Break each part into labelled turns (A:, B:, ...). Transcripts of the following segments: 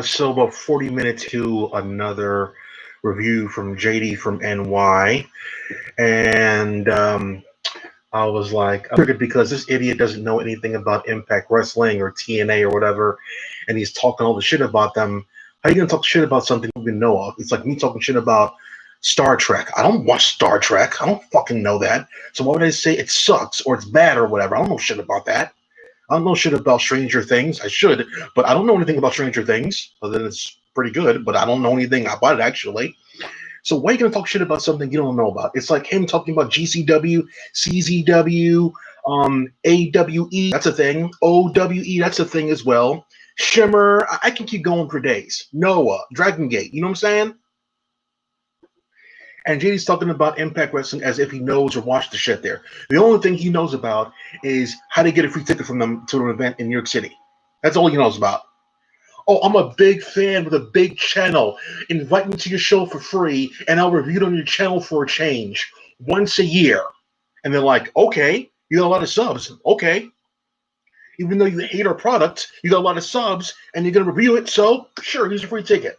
A: So about 40 minutes to another review from JD from NY, and I was like, I'm triggered because this idiot doesn't know anything about Impact Wrestling or TNA or whatever, and he's talking all the shit about them. How are you gonna talk shit about something you even know of? It's like me talking shit about Star Trek. I don't watch Star Trek. I don't fucking know that. So why would I say it sucks or it's bad or whatever? I don't know shit about that. I don't know shit about Stranger Things. I should, but I don't know anything about Stranger Things other than it's pretty good, but I don't know anything about it actually. So why are you going to talk shit about something you don't know about? It's like him talking about GCW, CZW, AWE, that's a thing. OWE, that's a thing as well. Shimmer, I can keep going for days. Noah, Dragon Gate, you know what I'm saying? And JD's talking about Impact Wrestling as if he knows or watched the shit there. The only thing he knows about is how to get a free ticket from them to an event in New York City. That's all he knows about. Oh, I'm a big fan with a big channel. Invite me to your show for free, and I'll review it on your channel for a change once a year. And they're like, okay, you got a lot of subs. Okay. Even though you hate our product, you got a lot of subs, and you're going to review it, so sure, here's a free ticket.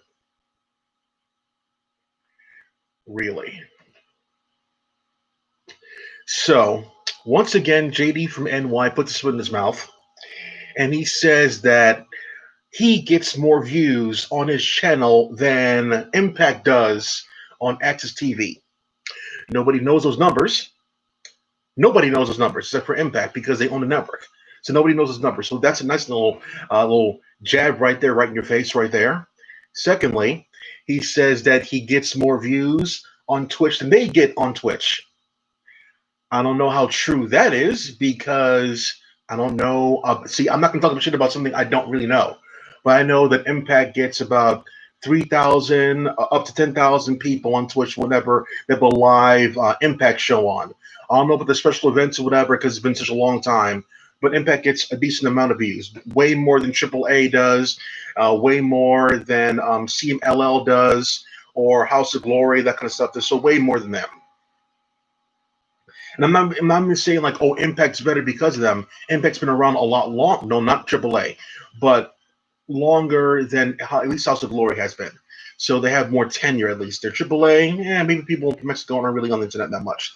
A: Really? So, once again, JD from NY puts his foot in his mouth, and he says that he gets more views on his channel than Impact does on Access TV. Nobody knows those numbers. Nobody knows those numbers except for Impact because they own the network. So nobody knows those numbers. So that's a nice little jab right there, right in your face, right there. Secondly, he says that he gets more views on Twitch than they get on Twitch. I don't know how true that is because I don't know. See, I'm not going to talk shit about something I don't really know. But I know that Impact gets about 3,000 up to 10,000 people on Twitch whenever they have a live Impact show on. I don't know about the special events or whatever because it's been such a long time. But Impact gets a decent amount of views, way more than AAA does, way more than CMLL does, or House of Glory, that kind of stuff. So way more than them. And I'm not even saying like, oh, Impact's better because of them. Impact's been around a lot long. No, not AAA, but longer than at least House of Glory has been. So they have more tenure at least. They're AAA. Yeah, maybe people in Mexico aren't really on the internet that much.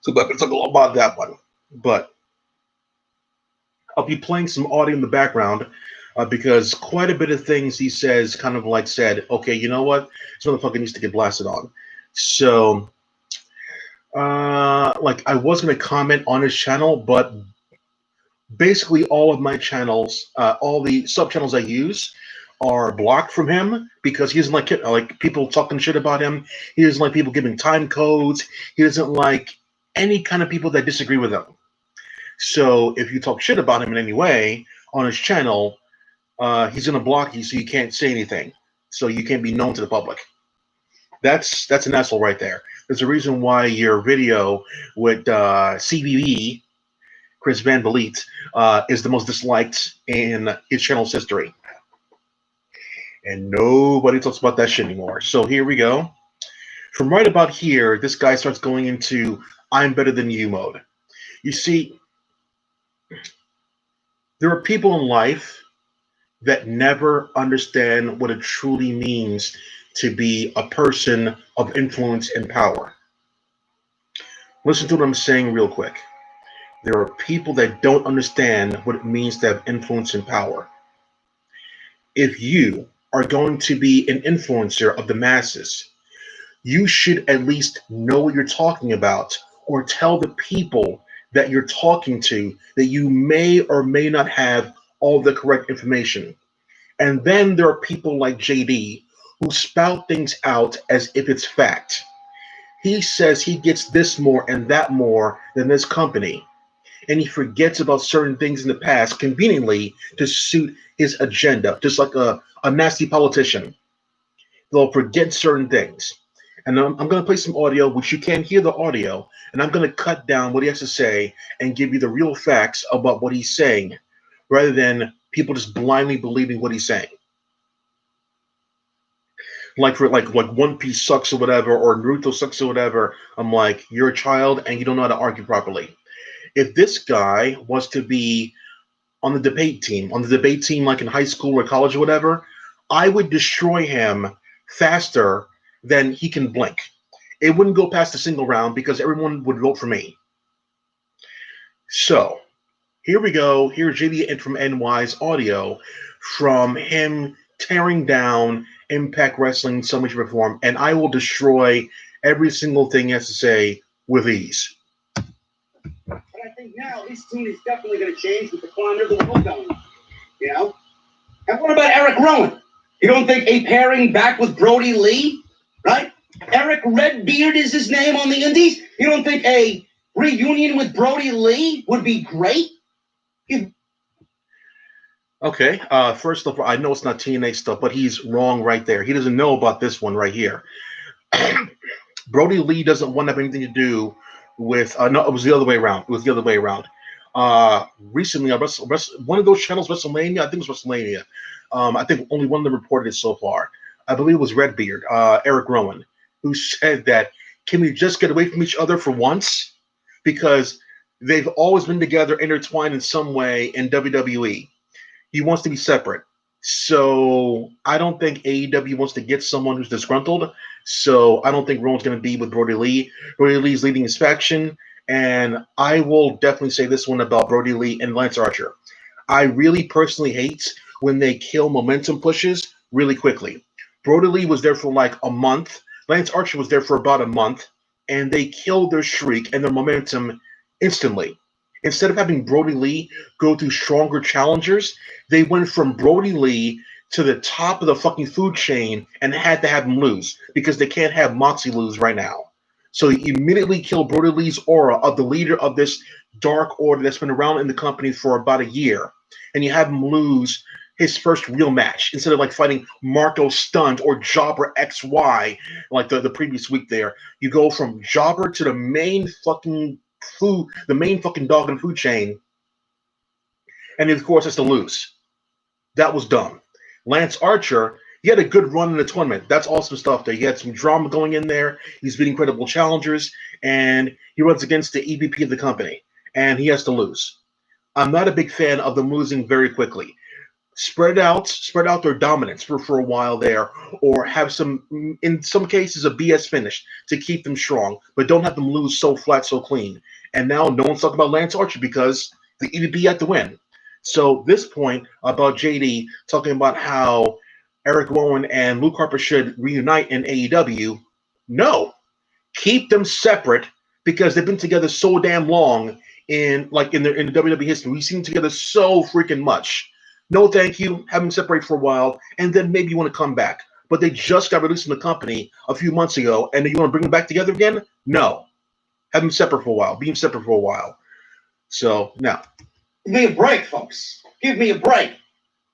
A: So but it's like a lot about that one. But I'll be playing some audio in the background because quite a bit of things he says kind of like said, okay, you know what? This motherfucker needs to get blasted on. So like I was going to comment on his channel, but basically all of my channels, all the sub channels I use are blocked from him because he doesn't like people talking shit about him. He doesn't like people giving time codes. He doesn't like any kind of people that disagree with him. So if you talk shit about him in any way on his channel, he's going to block you so you can't say anything. So you can't be known to the public. That's an asshole right there. There's a reason why your video with CBB, Chris Van Vliet, is the most disliked in his channel's history. And nobody talks about that shit anymore. So here we go. From right about here, this guy starts going into I'm better than you mode. You see, there are people in life that never understand what it truly means to be a person of influence and power. Listen to what I'm saying real quick. There are people that don't understand what it means to have influence and power. If you are going to be an influencer of the masses, you should at least know what you're talking about or tell the people that you're talking to that you may or may not have all the correct information. And then there are people like JD who spout things out as if it's fact. He says he gets this more and that more than this company. And he forgets about certain things in the past conveniently to suit his agenda, just like a nasty politician. They'll forget certain things. And I'm going to play some audio, which you can't hear the audio, and I'm going to cut down what he has to say and give you the real facts about what he's saying, rather than people just blindly believing what he's saying. Like for like One Piece sucks or whatever, or Naruto sucks or whatever. I'm like, you're a child and you don't know how to argue properly. If this guy was to be on the debate team like in high school or college or whatever, I would destroy him faster than he can blink. It wouldn't go past a single round because everyone would vote for me. So here we go. Here's JD from NY's audio from him tearing down Impact Wrestling so much reform, and I will destroy every single thing he has to say with ease.
B: But I think now his tune is definitely going to change with the climb of the wall going. You know? And what about Eric Rowan? You don't think a pairing back with Brody Lee, right? Eric Redbeard is his name on the Indies. You don't think a reunion with Brody Lee would be great?
A: Okay, first of all, I know it's not TNA stuff, but he's wrong right there. He doesn't know about this one right here. Brody Lee doesn't want to have anything to do with. No, it was the other way around. It was the other way around. Recently, one of those channels, WrestleMania, I think it was WrestleMania. I think only one of them reported it so far. I believe it was Redbeard, Eric Rowan, who said that, can we just get away from each other for once? Because they've always been together, intertwined in some way in WWE. He wants to be separate. So I don't think AEW wants to get someone who's disgruntled. So I don't think Rowan's going to be with Brody Lee. Brody Lee's leading his faction. And I will definitely say this one about Brody Lee and Lance Archer. I really personally hate when they kill momentum pushes really quickly. Brody Lee was there for like a month. Lance Archer was there for about a month. And they killed their streak and their momentum instantly. Instead of having Brody Lee go through stronger challengers, they went from Brody Lee to the top of the fucking food chain and had to have him lose because they can't have Moxie lose right now. So you immediately kill Brody Lee's aura of the leader of this dark order that's been around in the company for about a year, and you have him lose his first real match instead of like fighting Marco Stunt or Jobber XY like the previous week there. You go from Jobber to the main fucking dog in the food chain, and of course has to lose. That was dumb. Lance Archer, he had a good run in the tournament. That's awesome stuff there. He had some drama going in there. He's beating credible challengers, and he runs against the EVP of the company, and he has to lose. I'm not a big fan of them losing very quickly. Spread out their dominance for a while there, or have some, in some cases, a BS finish to keep them strong, but don't have them lose so flat, so clean. And now no one's talking about Lance Archer because the EVP had to win. So this point about JD talking about how Eric Rowan and Luke Harper should reunite in AEW, no. Keep them separate because they've been together so damn long in the WWE history. We've seen them together so freaking much. No, thank you. Have them separate for a while, and then maybe you want to come back. But they just got released from the company a few months ago, and then you want to bring them back together again? No. Have them separate for a while. Be separate for a while. So, now.
B: Give me a break, folks. Give me a break.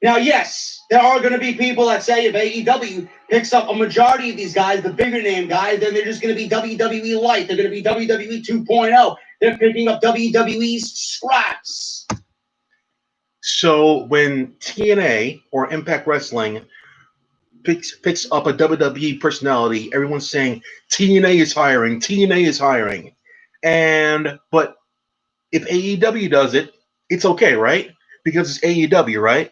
B: Now, yes, there are going to be people that say if AEW picks up a majority of these guys, the bigger name guys, then they're just going to be WWE Light. They're going to be WWE 2.0. They're picking up WWE's scraps.
A: So when TNA or Impact Wrestling picks up a WWE personality, everyone's saying TNA is hiring, TNA is hiring. But if AEW does it, it's okay, right? Because it's AEW, right?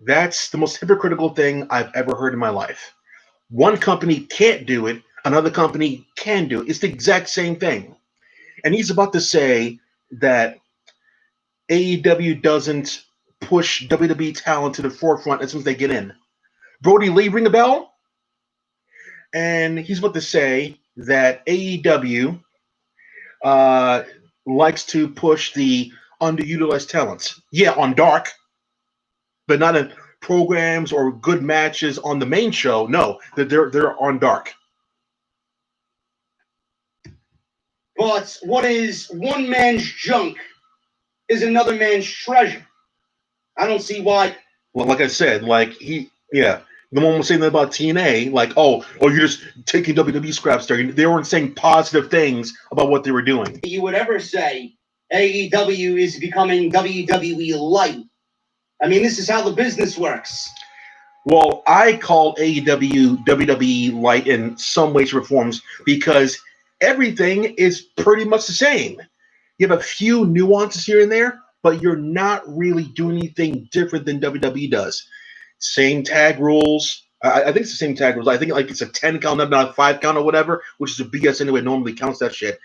A: That's the most hypocritical thing I've ever heard in my life. One company can't do it, another company can do it. It's the exact same thing. And he's about to say that AEW doesn't push WWE talent to the forefront as soon as they get in. Brody Lee, ring a bell? And he's about to say that AEW likes to push the underutilized talents. Yeah, on Dark, but not in programs or good matches on the main show. No, they're on Dark.
B: But what is one man's junk is another man's treasure. I don't see why.
A: Well, like I said, the one was saying that about TNA, like, oh, you're just taking WWE scraps there. They weren't saying positive things about what they were doing.
B: You would ever say AEW is becoming WWE Light. I mean, this is how the business works.
A: Well, I call AEW WWE Light in some ways or forms because everything is pretty much the same. You have a few nuances here and there, but you're not really doing anything different than WWE does. Same tag rules. I think it's the same tag rules. I think like it's a 10 count, not a 5 count or whatever, which is a BS anyway. Normally counts that shit.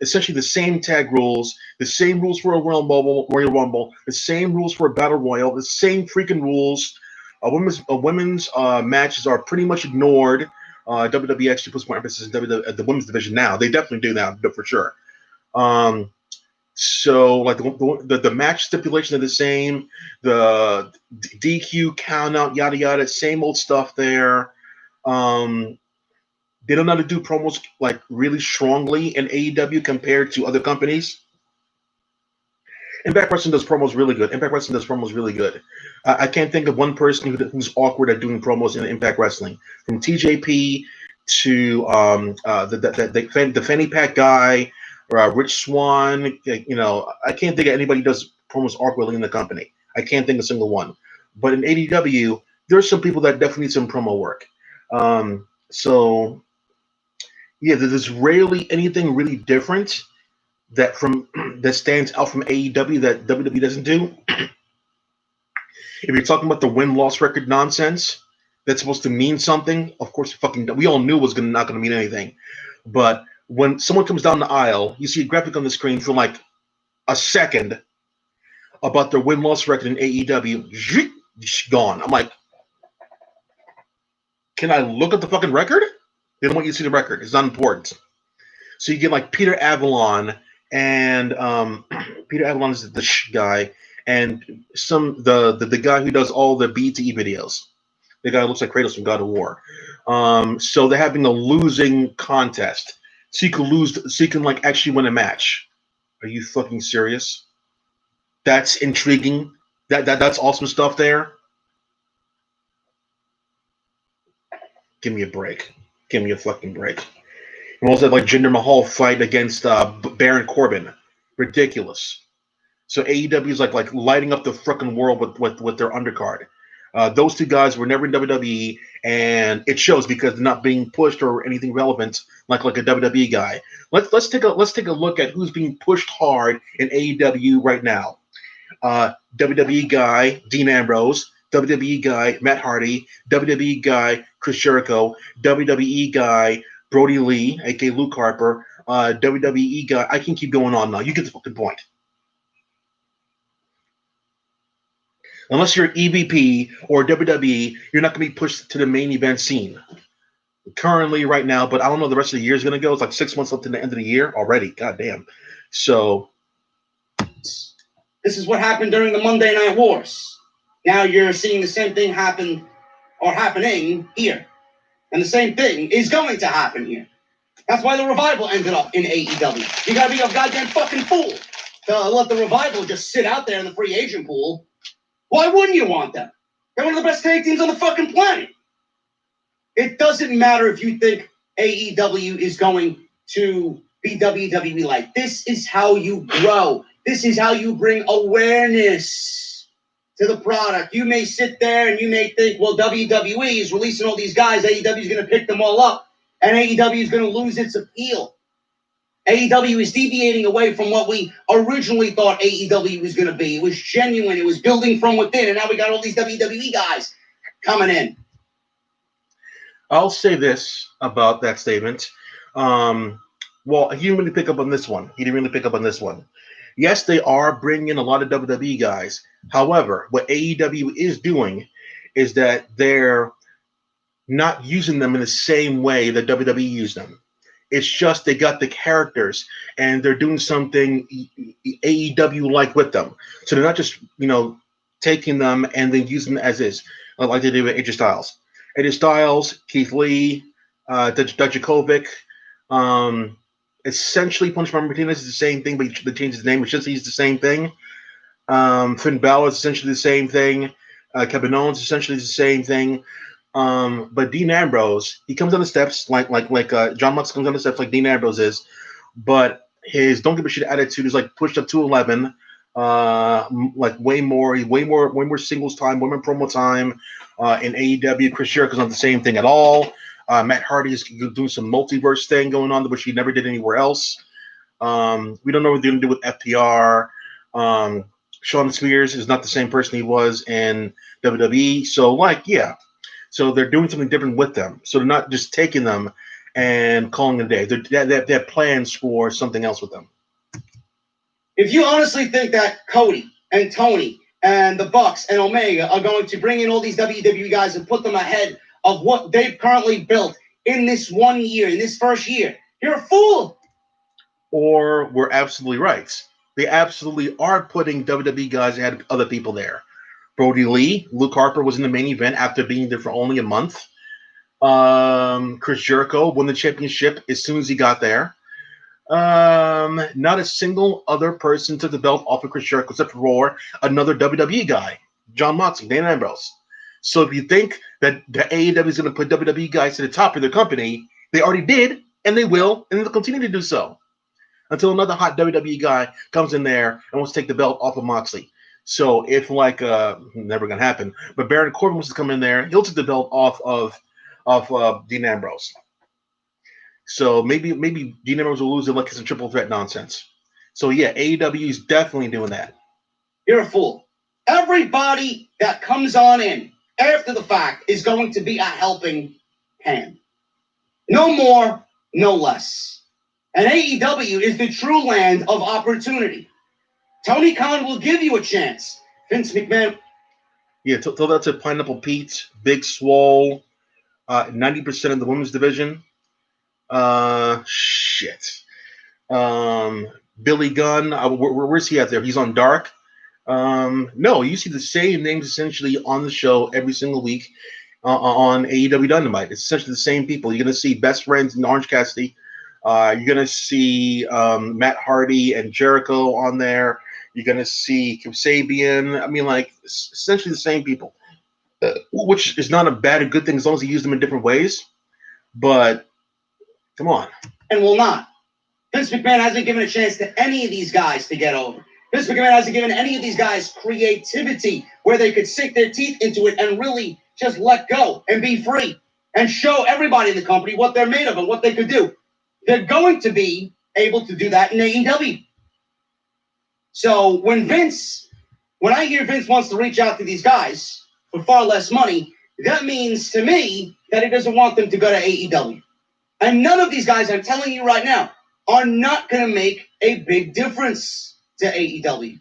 A: Essentially the same tag rules, the same rules for a Royal Rumble, the same rules for a Battle Royal, the same freaking rules. Women's matches are pretty much ignored. WWE actually puts more emphasis in the women's division now. They definitely do now, for sure. So like the match stipulation are the same, the DQ count out, yada yada, same old stuff there. They don't know how to do promos like really strongly in AEW compared to other companies. Impact Wrestling does promos really good. I can't think of one person who's awkward at doing promos in Impact Wrestling. From TJP to the fanny pack guy, Rich Swann. You know, I can't think of anybody who does promos awkwardly in the company. I can't think of a single one. But in AEW, there's some people that definitely need some promo work. So yeah, there's rarely anything really different that stands out from AEW that WWE doesn't do. If you're talking about the win-loss record nonsense, that's supposed to mean something. Of course, we all knew it was not going to mean anything. But when someone comes down the aisle, you see a graphic on the screen for like a second about their win-loss record in AEW. Gone. I'm like, can I look at the fucking record? They don't want you to see the record. It's not important. So you get like Peter Avalon, and Peter Avalon is the guy, and the guy who does all the BTE videos. The guy who looks like Kratos from God of War. So they're having a losing contest. So you can like actually win a match. Are you fucking serious? That's intriguing. That's awesome stuff there. Give me a break. Give me a fucking break. And also like Jinder Mahal fight against Baron Corbin. Ridiculous. So AEW is like lighting up the fucking world with their undercard. Those two guys were never in WWE, and it shows because they're not being pushed or anything relevant like a WWE guy. Let's take a look at who's being pushed hard in AEW right now. WWE guy Dean Ambrose, WWE guy Matt Hardy, WWE guy Chris Jericho, WWE guy Brody Lee, aka Luke Harper, WWE guy. I can keep going on now. You get the fucking point. Unless you're EVP or WWE, you're not going to be pushed to the main event scene. Currently, right now, but I don't know the rest of the year is going to go. It's like 6 months up to the end of the year already. God damn. So
B: this is what happened during the Monday Night Wars. Now you're seeing the same thing happen or happening here. And the same thing is going to happen here. That's why the Revival ended up in AEW. You gotta be a goddamn fucking fool to let the Revival just sit out there in the free agent pool. Why wouldn't you want them? They're one of the best tag teams on the fucking planet. It doesn't matter if you think AEW is going to be WWE like. This is how you grow. This is how you bring awareness to the product. You may sit there and you may think, well, WWE is releasing all these guys. AEW is going to pick them all up. And AEW is going to lose its appeal. AEW is deviating away from what we originally thought AEW was going to be. It was genuine. It was building from within. And now we got all these WWE guys coming in.
A: I'll say this about that statement. Well, he didn't really pick up on this one. Yes, they are bringing in a lot of WWE guys. However, what AEW is doing is that they're not using them in the same way that WWE used them. It's just they got the characters and they're doing something AEW-like with them. So they're not just, taking them and then using them as is, like they did with AJ Styles. AJ Styles, Keith Lee, Dijakovic, essentially Punishment Martinez is the same thing, but they changed his name. It's just he's the same thing. Finn Balor is essentially the same thing. Kevin Owens essentially is the same thing. But Dean Ambrose, he comes on the steps like John Mox comes on the steps like Dean Ambrose is, but his don't give a shit attitude is like pushed up to 11. Like way more singles time, way more promo time. In AEW, Chris Jericho's not the same thing at all. Matt Hardy is doing some multiverse thing going on, which he never did anywhere else. We don't know what they're going to do with FTR. Shawn Spears is not the same person he was in WWE. So, like, yeah. So they're doing something different with them. So they're not just taking them and calling it a day. They have plans for something else with them.
B: If you honestly think that Cody and Tony and the Bucks and Omega are going to bring in all these WWE guys and put them ahead of what they've currently built in this 1 year, in this first year, you're a fool.
A: Or we're absolutely right. They absolutely are putting WWE guys ahead of other people there. Brody Lee, Luke Harper was in the main event after being there for only a month. Chris Jericho won the championship as soon as he got there. Not a single other person took the belt off of Chris Jericho except for another WWE guy, John Moxley, Dan Ambrose. So if you think that the AEW is going to put WWE guys to the top of their company, they already did, and they will, and they'll continue to do so until another hot WWE guy comes in there and wants to take the belt off of Moxley. So if never gonna happen, but Baron Corbin wants to come in there, he'll take the belt off of Dean Ambrose. So maybe Dean Ambrose will lose it like it's a triple threat nonsense. So yeah, AEW is definitely doing that.
B: You're a fool. Everybody that comes on in after the fact is going to be a helping hand. No more, no less. And AEW is the true land of opportunity. Tony Khan will give you a chance. Vince McMahon.
A: Yeah, tell that to Pineapple Pete, Big Swole, 90% of the women's division. Shit. Billy Gunn. Where's he at there? He's on Dark. No, you see the same names essentially on the show every single week on AEW Dynamite. It's essentially the same people. You're going to see Best Friends in Orange Cassidy. You're going to see Matt Hardy and Jericho on there. You're going to see Kasabian. I mean, like, essentially the same people, which is not a bad or good thing as long as you use them in different ways. But come on.
B: And will not. Vince McMahon hasn't given a chance to any of these guys to get over. Vince McMahon hasn't given any of these guys creativity where they could sink their teeth into it and really just let go and be free and show everybody in the company what they're made of and what they could do. They're going to be able to do that in AEW. So when I hear Vince wants to reach out to these guys for far less money, that means to me that he doesn't want them to go to AEW. And none of these guys, I'm telling you right now, are not going to make a big difference to AEW.